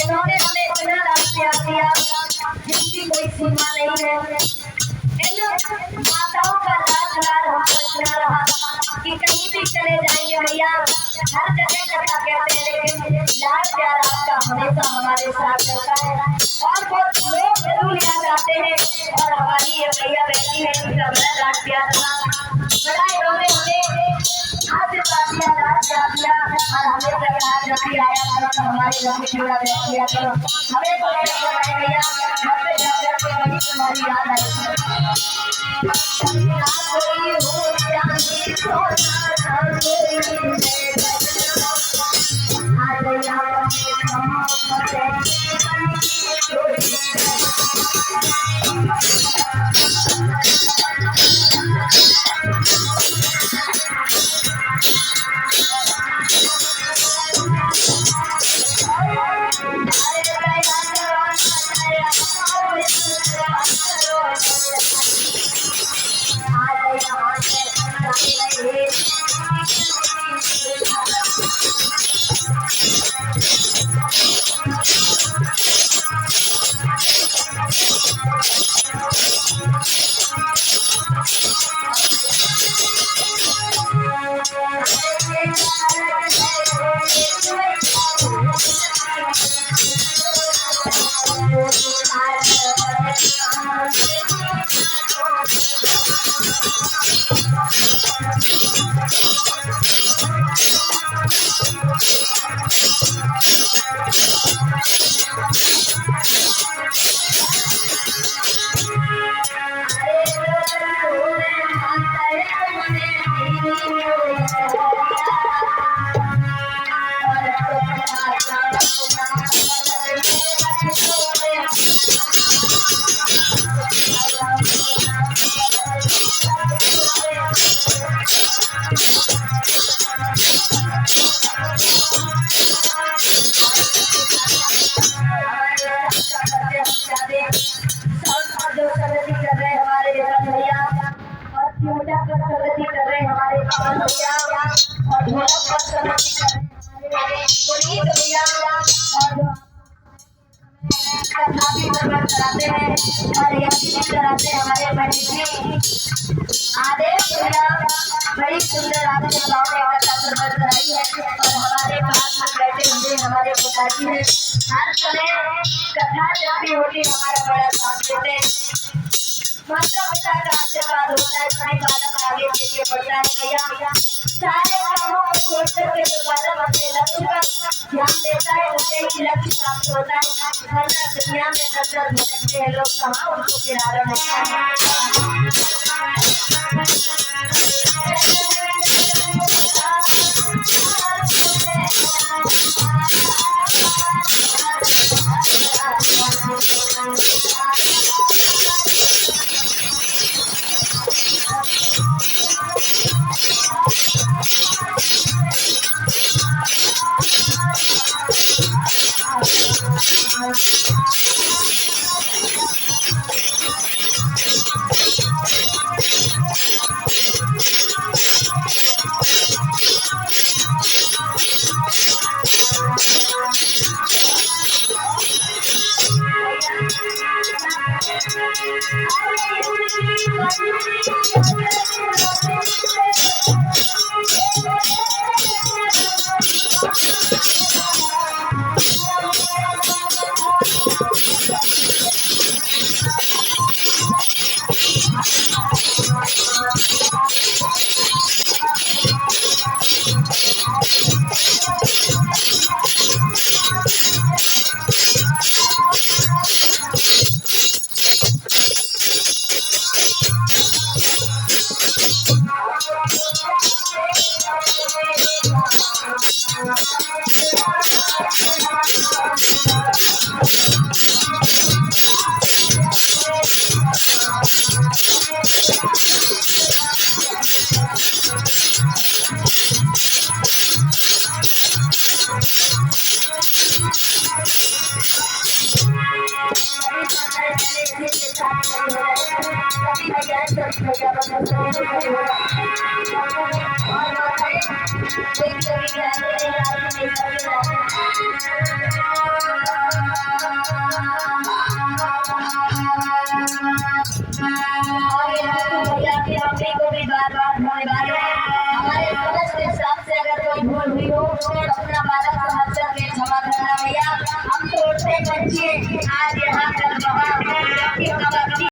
इन्होंने हमें इतना लाभ प्यार दिया जिसकी कोई सीमा नहीं है। इन माताओं का लाड हम पर इतना रहा कि कहीं भी चले जाएंगे भैया, हर जगह कथा कहते हैं, लेकिन लाड प्यार आपका हमेशा हमारे साथ रहता है। और बहुत लोग जरूर याद आते हैं और हमारी ये भैया बेटी है, इनका बड़ा लाड प्यार था, बड़ा इन्होंने हमें आशीर्वाद दिया, लाड प्यार दिया। और हमें लगा जब भी आया तो हमारी लंबी जोड़ा बैठ किया करो, हमें तो भैया घर पे जाकर के बड़ी तुम्हारी याद आई। कराते हैं और यही कराते हैं हमारे पंडित जी आदेश भैया। बड़ी सुंदर आपने गाँव में कथा सुनवाई कराई है और हमारे पास में बैठे हुए हमारे पिताजी हैं, हर समय कथा जब भी होती हमारा बड़ा साथ देते। माता पिता का आशीर्वाद होता है, सभी बालक आगे के लिए पड़ता है भैया। सारे कामों को छोड़ करके जो बालक अपने लक्ष्य पर ध्यान देता है उसे ही लक्ष्य प्राप्त होता है, वरना दुनिया में दस दस भटकते हैं लोग, कहाँ उनको किनारा होता अपना बालक समझ के क्षमा करना भैया। हम तो उठते बच्चे आज यहाँ